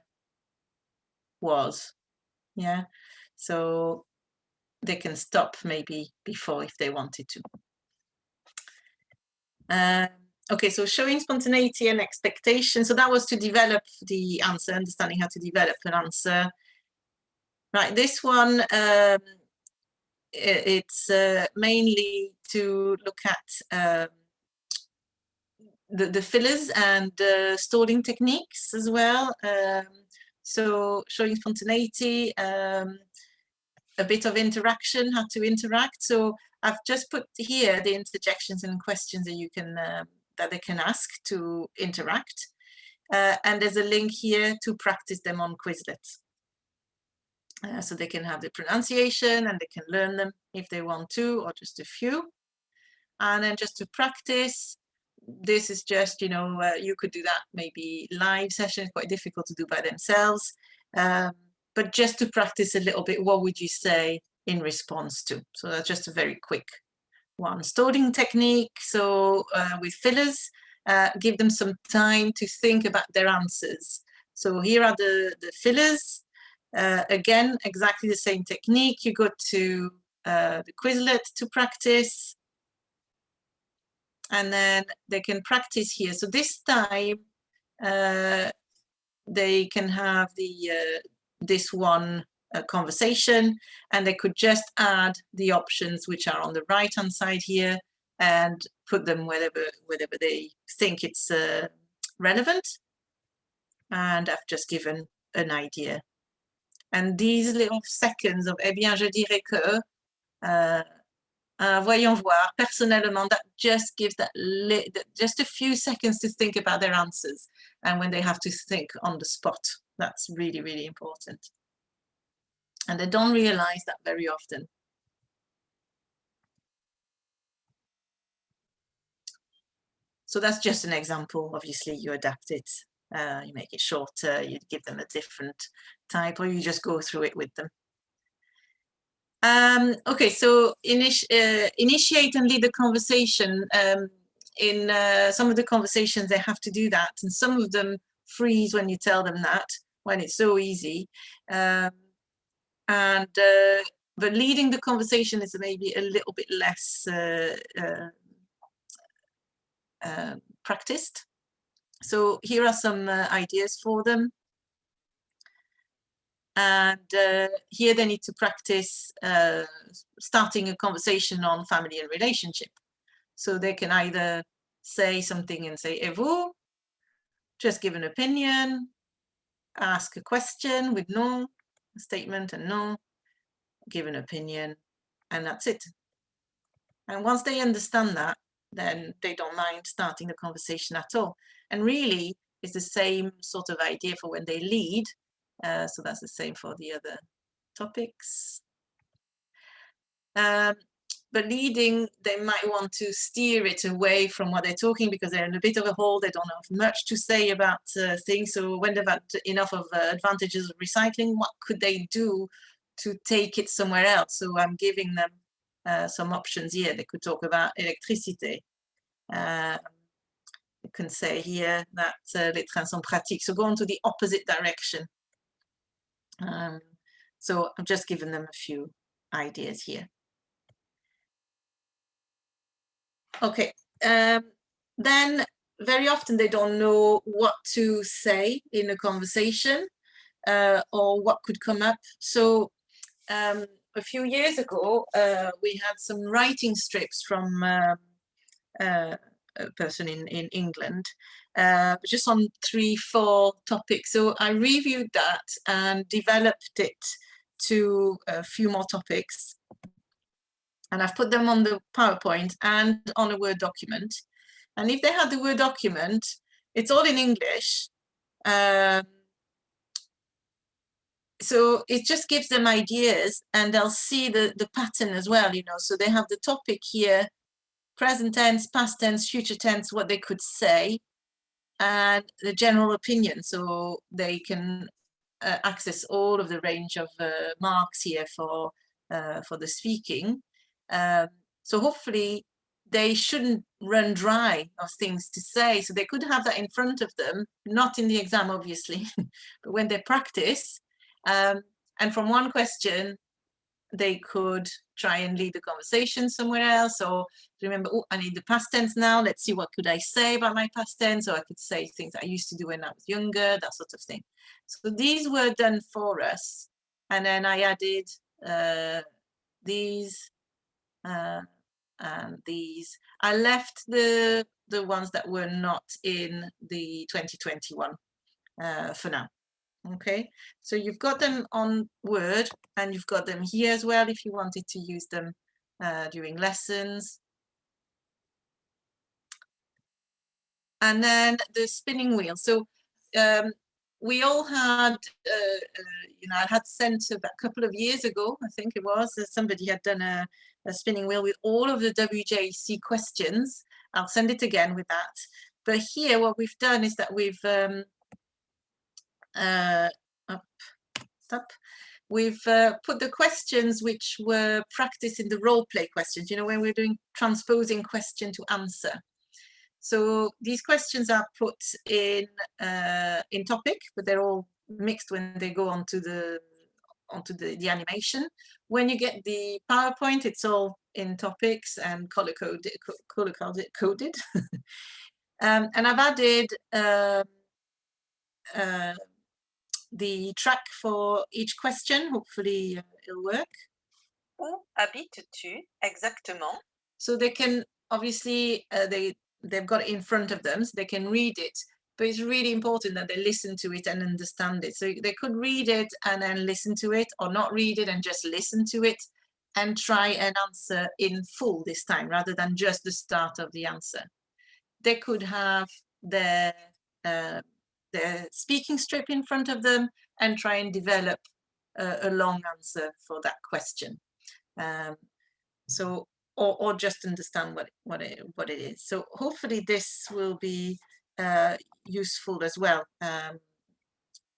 was. Yeah, so they can stop maybe before if they wanted to. Okay, so showing spontaneity and expectation. So that was to develop the answer, understanding how to develop an answer. Right, this one, it's mainly to look at the fillers and stalling techniques as well. So showing spontaneity, a bit of interaction, how to interact. So I've just put here the interjections and questions that you can that they can ask to interact, and there's a link here to practice them on Quizlet. So they can have the pronunciation and they can learn them if they want to, or just a few. And then just to practice, this is just, you know, you could do that maybe live session, quite difficult to do by themselves. But just to practice a little bit, what would you say in response to? So that's just a very quick one. Stalling technique, so with fillers, give them some time to think about their answers. So here are the fillers. Again, exactly the same technique. You go to the Quizlet to practice, and then they can practice here. So this time they can have the this one conversation, and they could just add the options which are on the right hand side here and put them wherever they think it's relevant. And I've just given an idea. And these little seconds of eh bien je dirais que voyons voir, personnellement, that just gives that just a few seconds to think about their answers, and when they have to think on the spot, that's really, really important. And they don't realize that very often. So that's just an example. Obviously, you adapt it, you make it shorter, you give them a different type, or you just go through it with them. Okay, so initiate and lead the conversation. In some of the conversations, they have to do that, and some of them freeze when you tell them that, when it's so easy. But leading the conversation is maybe a little bit less practiced. So here are some ideas for them. And here they need to practice starting a conversation on family and relationship. So they can either say something and say, et vous, just give an opinion, ask a question with no, a statement and no, give an opinion, and that's it. And once they understand that, then they don't mind starting the conversation at all. And really, it's the same sort of idea for when they lead. So that's the same for the other topics. But leading, they might want to steer it away from what they're talking because they're in a bit of a hole. They don't have much to say about things. So when they've had enough of advantages of recycling, what could they do to take it somewhere else? So I'm giving them some options here. They could talk about electricity. you can say here that les trains sont pratiques. So go on to the opposite direction. So I've just given them a few ideas here. Okay, then very often they don't know what to say in a conversation or what could come up. So a few years ago, we had some writing strips from a person in England, just on 3-4 topics. So I reviewed that and developed it to a few more topics. And I've put them on the PowerPoint and on a Word document. And if they had the Word document, it's all in English. So it just gives them ideas, and they'll see the pattern as well, you know. So they have the topic here, present tense, past tense, future tense, what they could say, and the general opinion. So they can access all of the range of marks here for the speaking. So hopefully they shouldn't run dry of things to say. So they could have that in front of them, not in the exam, obviously, but when they practice. And from one question, they could try and lead the conversation somewhere else, or remember, oh, I need the past tense now. Let's see, what could I say about my past tense? Or I could say things I used to do when I was younger, that sort of thing. So these were done for us. And then I added these and these. I left the ones that were not in the 2021 for now. Okay, so you've got them on Word, and you've got them here as well if you wanted to use them during lessons. And then the spinning wheel. So we all had, you know, I had sent a couple of years ago, I think it was, somebody had done a spinning wheel with all of the WJC questions. I'll send it again with that. But here what we've done is that we've we've put the questions which were practiced in the role play questions, you know, when we're doing transposing question to answer. So these questions are put in topic, but they're all mixed when they go onto the animation. When you get the PowerPoint, it's all in topics and color coded. And I've added the track for each question. Hopefully it'll work. Où habites-tu exactement? So they can obviously they've got it in front of them, so they can read it, but it's really important that they listen to it and understand it. So they could read it and then listen to it, or not read it and just listen to it and try and answer in full this time, rather than just the start of the answer. They could have their speaking strip in front of them and try and develop a long answer for that question. So or just understand what it is. So hopefully this will be useful as well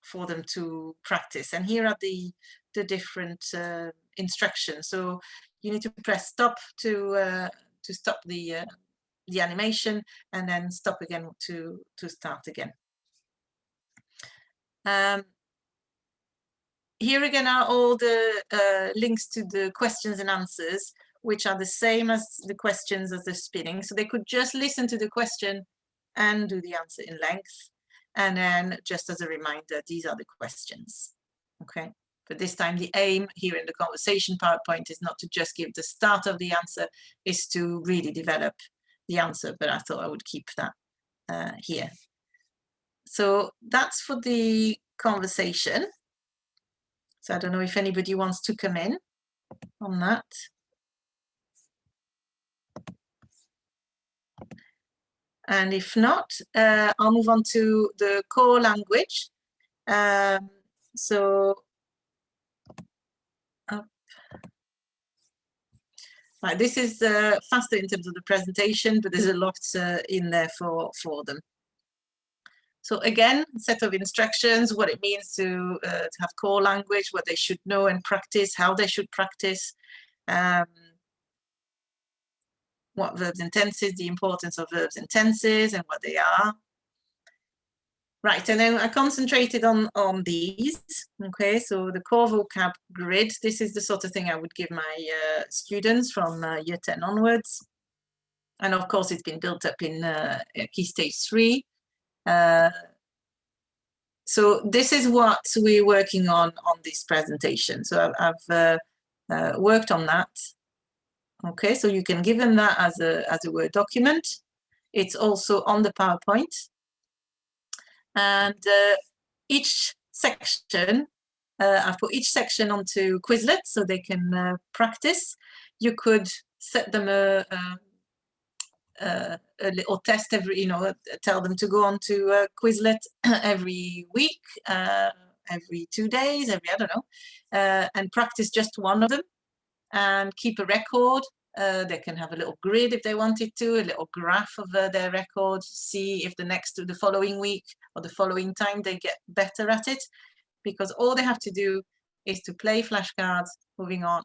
for them to practice. And here are the different instructions. So you need to press stop to stop the animation, and then stop again to start again. Here again are all the links to the questions and answers, which are the same as the questions as the spinning. So they could just listen to the question and do the answer in length. And then just as a reminder, these are the questions. Okay, but this time the aim here in the conversation PowerPoint is not to just give the start of the answer, is to really develop the answer. But I thought I would keep that here. So that's for the conversation. So I don't know if anybody wants to come in on that. And if not, I'll move on to the core language. Right, this is faster in terms of the presentation, but there's a lot in there for them. So again, set of instructions, what it means to have core language, what they should know and practice, how they should practice. what verbs and tenses, the importance of verbs and tenses and what they are. Right, and then I concentrated on these. Okay, so the core vocab grid, this is the sort of thing I would give my students from year 10 onwards. And of course, it's been built up in Key Stage 3. So this is what we're working on this presentation. So I've worked on that. Okay, so you can give them that as a Word document. It's also on the PowerPoint. And each section, I've put each section onto Quizlet so they can practice. You could set them a little test every, tell them to go on to Quizlet every week, every 2 days, I don't know, and practice just one of them and keep a record. They can have a little grid if they wanted to, a little graph of their record, see if the following week or the following time they get better at it, because all they have to do is to play flashcards, moving on,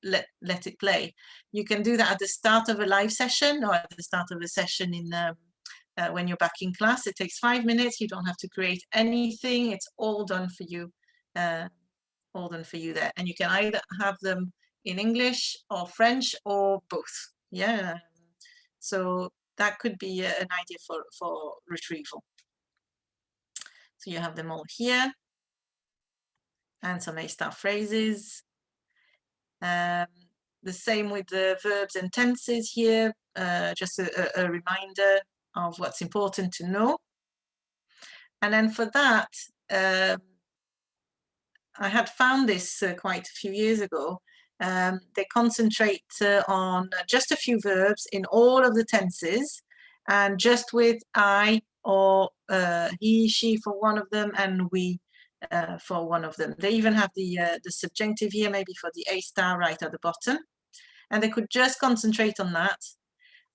let it play. You can do that at the start of a live session or at the start of a session in when you're back in class. It takes 5 minutes. You don't have to create anything. It's all done for you, there. And you can either have them in English or French or both. Yeah. So that could be an idea for retrieval. So you have them all here. And some A-star phrases. The same with the verbs and tenses here, just a reminder of what's important to know. And then for that, I had found this quite a few years ago. They concentrate on just a few verbs in all of the tenses, and just with I or he, she for one of them, and we for one of them. They even have the subjunctive here, maybe for the A-star right at the bottom, and they could just concentrate on that.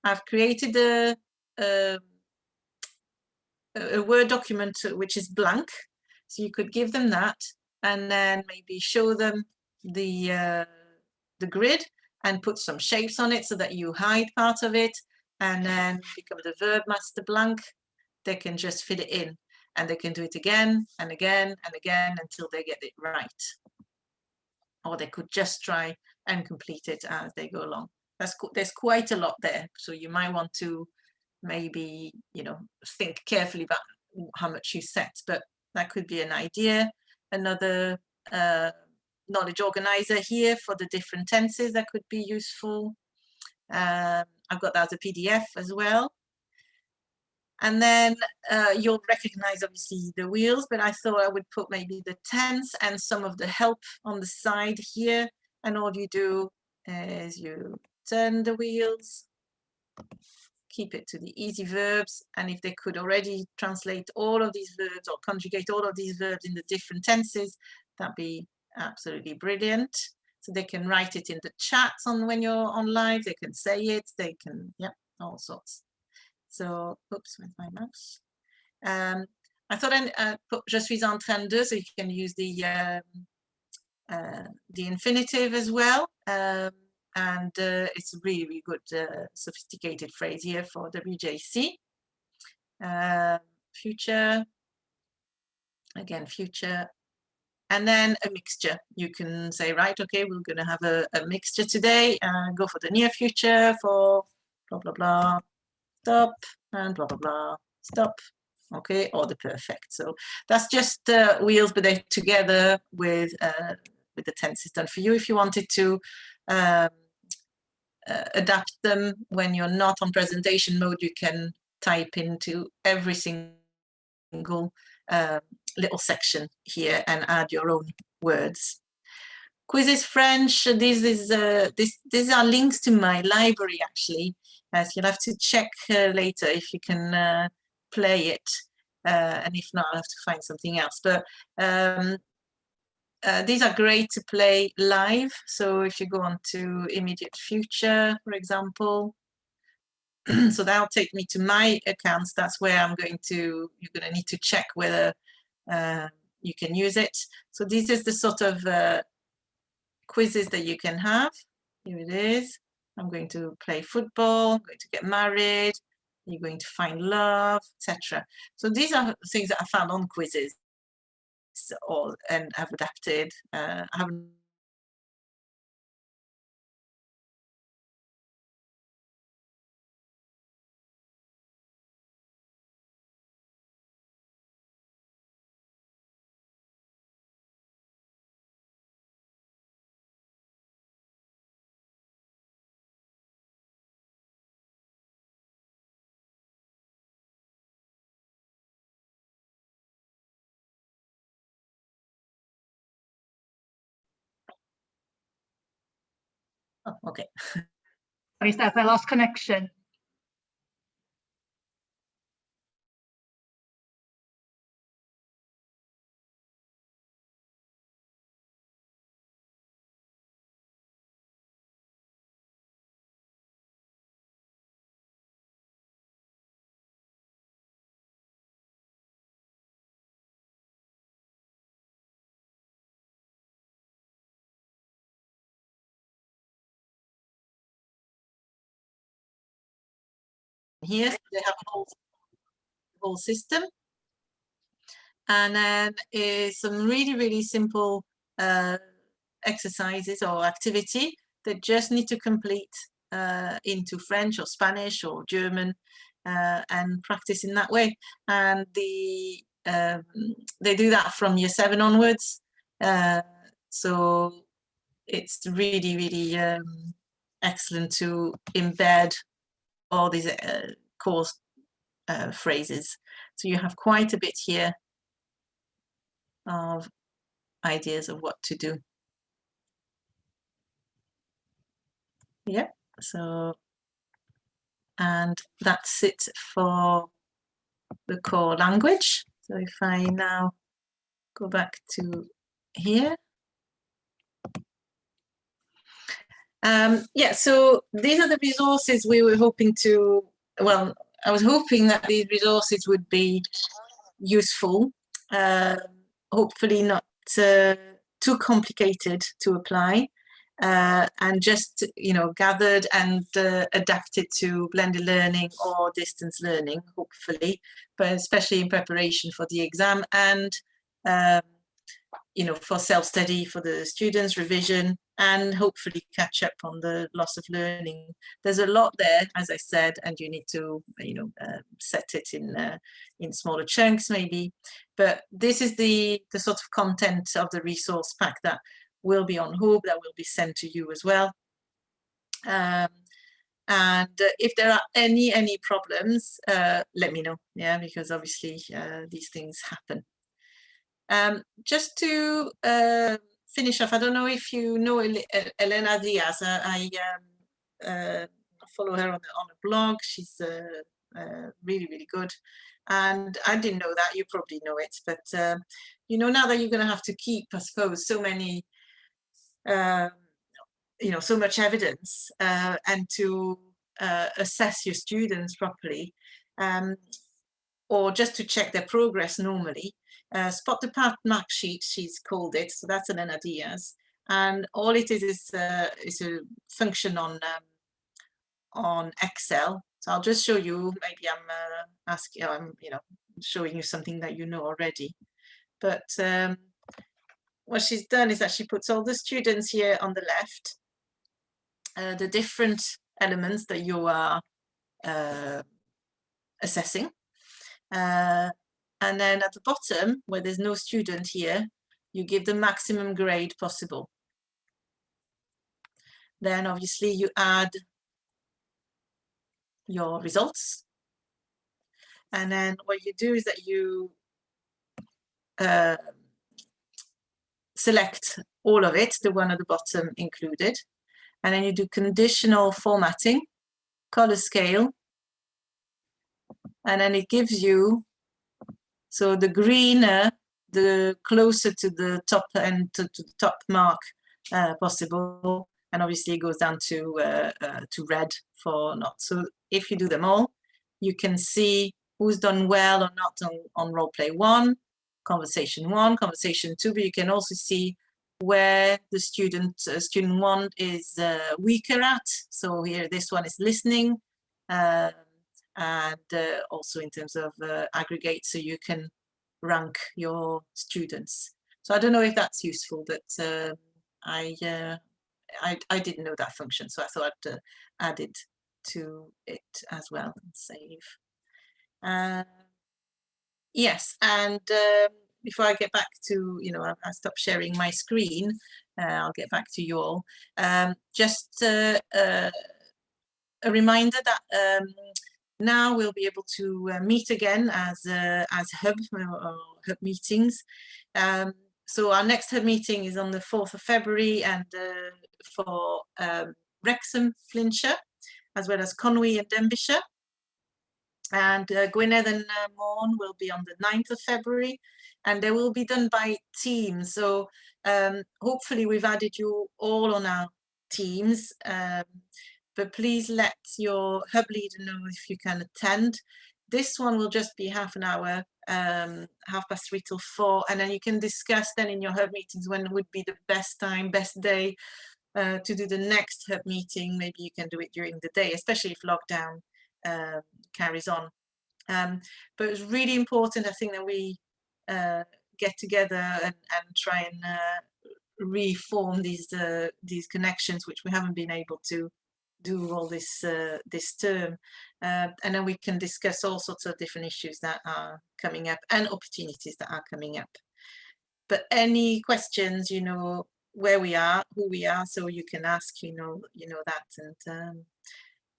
I've created a Word document which is blank, so you could give them that and then maybe show them the grid and put some shapes on it so that you hide part of it, and then become the verb master blank. They can just fit it in. And they can do it again and again and again until they get it right. Or they could just try and complete it as they go along. There's quite a lot there. So you might want to maybe, think carefully about how much you set, but that could be an idea. Another knowledge organizer here for the different tenses that could be useful. I've got that as a PDF as well. And then you'll recognize obviously the wheels, but I thought I would put maybe the tense and some of the help on the side here. And all you do is you turn the wheels, keep it to the easy verbs. And if they could already translate all of these verbs or conjugate all of these verbs in the different tenses, that'd be absolutely brilliant. So they can write it in the chat when you're on live, they can say it, they can, all sorts. So, oops, where's my mouse? I thought I'd put je suis en train de, so you can use the infinitive as well. And it's a really, really good sophisticated phrase here for WJC. Future, again, future. And then a mixture. You can say, right, okay, we're going to have a mixture today. Go for the near future for blah, blah, blah. Stop and blah blah blah, stop, okay, or the perfect. So that's just wheels, but they're together with the tenses done for you. If you wanted to adapt them when you're not on presentation mode, you can type into every single little section here and add your own words. Quizzes French, these are links to my library actually. As you'll have to check later if you can play it, and if not, I'll have to find something else. But these are great to play live. So if you go on to immediate future, for example, so that'll take me to my accounts. That's where you're going to need to check whether you can use it. So this is the sort of quizzes that you can have. Here it is. I'm going to play football, I'm going to get married, you're going to find love, etc. So these are things that I found on quizzes and have adapted. I haven't okay. Sorry, Steph, I lost connection. Here they have a whole system, and then some really simple exercises or activity that just need to complete into French or Spanish or German and practice in that way. And they do that from year 7 onwards. So it's really excellent to embed all these course phrases. So you have quite a bit here of ideas of what to do. Yeah, so, and that's it for the core language. So if I now go back to here. Yeah, so these are the resources we were hoping to, well, I was hoping that these resources would be useful, hopefully not too complicated to apply, and just, you know, gathered and adapted to blended learning or distance learning, hopefully, but especially in preparation for the exam and, you know, for self-study for the students, revision, and hopefully catch up on the loss of learning. There's a lot there, as I said, and you need to, you know, set it in smaller chunks maybe. But this is the sort of content of the resource pack that will be on Hub, that will be sent to you as well. And if there are any problems, let me know. Yeah, because obviously these things happen. Just to finish off, I don't know if you know Elena Diaz. I follow her on a blog. She's really good, and I didn't know that. You probably know it, but you know, now that you're going to have to keep, I suppose, so many, you know, so much evidence, and to assess your students properly, or just to check their progress normally. Spot the path mark sheet, she's called it, so that's Elena Diaz, and all it is a function on Excel. So I'll just show you. Maybe I'm you know, showing you something that you know already, but what she's done is that she puts all the students here on the left, the different elements that you are assessing. And then at the bottom, where there's no student here, you give the maximum grade possible. Then obviously you add your results. And then what you do is that you select all of it, the one at the bottom included. And then you do conditional formatting, color scale. And then it gives you, so the greener, the closer to the top end, to the top mark possible, and obviously it goes down to red for not. So if you do them all, you can see who's done well or not on role play 1, conversation 1, conversation 2, but you can also see where the student one is weaker at. So here, this one is listening, and also in terms of aggregate, so you can rank your students. So I don't know if that's useful, but I didn't know that function, so I thought I'd add it to it as well and save. Yes, and before I get back to, I stop sharing my screen, I'll get back to you all. Just a reminder that now we'll be able to meet again as hub meetings. So our next hub meeting is on the 4th of February, and for Wrexham, Flintshire, as well as Conwy and Denbighshire. And Gwynedd and Morn will be on the 9th of February, and they will be done by teams. So hopefully we've added you all on our teams, but please let your hub leader know if you can attend. This one will just be half an hour, 3:30 till 4, and then you can discuss then in your hub meetings when would be the best time, best day to do the next hub meeting. Maybe you can do it during the day, especially if lockdown carries on. But it's really important, I think, that we get together and try and reform these connections, which we haven't been able to do all this term, and then we can discuss all sorts of different issues that are coming up and opportunities that are coming up. But any questions, you know where we are, who we are, so you can ask, you know that.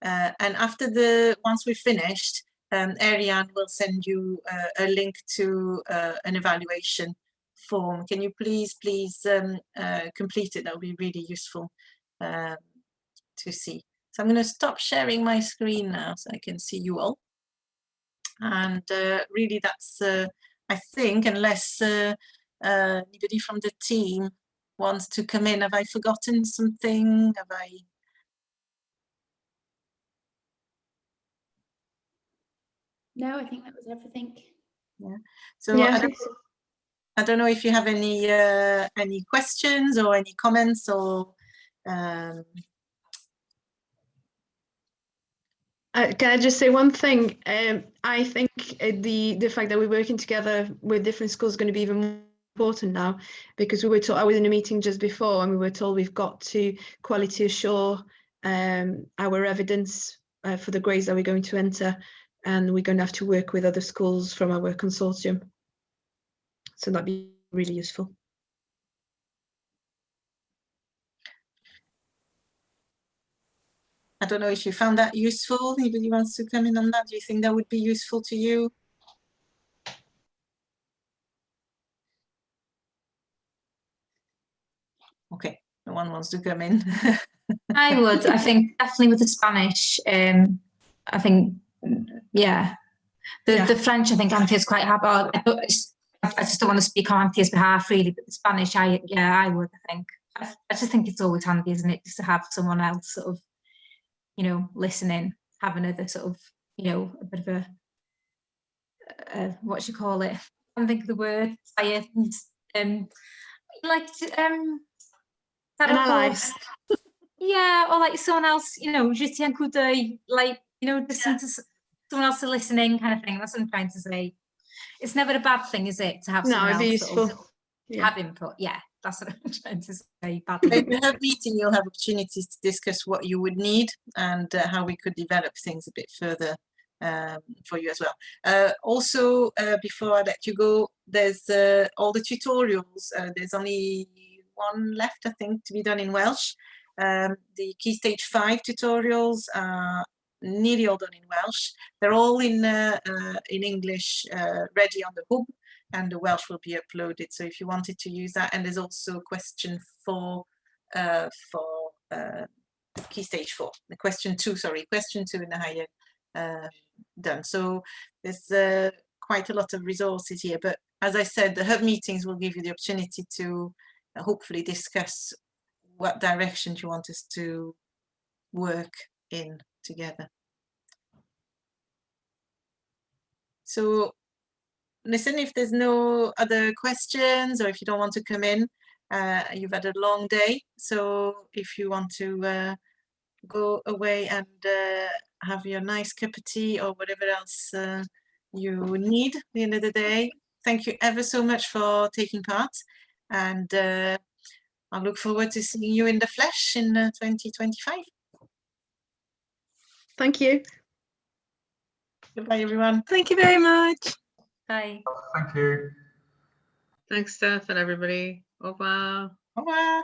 And after once we've finished, Ariane will send you a link to an evaluation form. Can you please complete it? That would be really useful to see. So I'm going to stop sharing my screen now so I can see you all. And really that's, I think, unless anybody from the team wants to come in. Have I forgotten something? Have I? No, I think that was everything. Yeah. So Yeah, I don't know if you have any questions or any comments or. Can I just say one thing? I think the fact that we're working together with different schools is going to be even more important now, because we were told, I was in a meeting just before and we were told we've got to quality assure our evidence for the grades that we're going to enter, and we're going to have to work with other schools from our consortium. So that'd be really useful. I don't know if you found that useful. Anybody wants to come in on that? Do you think that would be useful to you? Okay, no one wants to come in. I would. I think definitely with the Spanish. I think, yeah. The French, I think Anthea's quite happy. I just don't want to speak on Anthea's behalf, really. But the Spanish, I would. I think. I just think it's always handy, isn't it, just to have someone else sort of, listening, have another sort of, a bit of a what do you call it? I can't think of the word. Like Analyze. Yeah, or like someone else, just like, listen to someone else listening, kind of thing. That's what I'm trying to say. It's never a bad thing, is it, to have someone else useful. Have input? Yeah, that's what I'm trying to say. If you have a meeting, you'll have opportunities to discuss what you would need and how we could develop things a bit further for you as well. Also, before I let you go, there's all the tutorials. There's only one left, I think, to be done in Welsh. The Key Stage 5 tutorials are nearly all done in Welsh. They're all in English, ready on the hub, and the Welsh will be uploaded. So if you wanted to use that, and there's also question 4 for Key Stage 4. The question 2 in the higher done. So there's quite a lot of resources here. But as I said, the hub meetings will give you the opportunity to hopefully discuss what directions you want us to work in together. So listen, if there's no other questions or if you don't want to come in, You've had a long day, so if you want to go away and have your nice cup of tea or whatever else you need at the end of the day, thank you ever so much for taking part, and I look forward to seeing you in the flesh in 2025. Thank you. Goodbye, everyone. Thank you very much. Bye. Thank you. Thanks, Steph and everybody. Au revoir. Au revoir.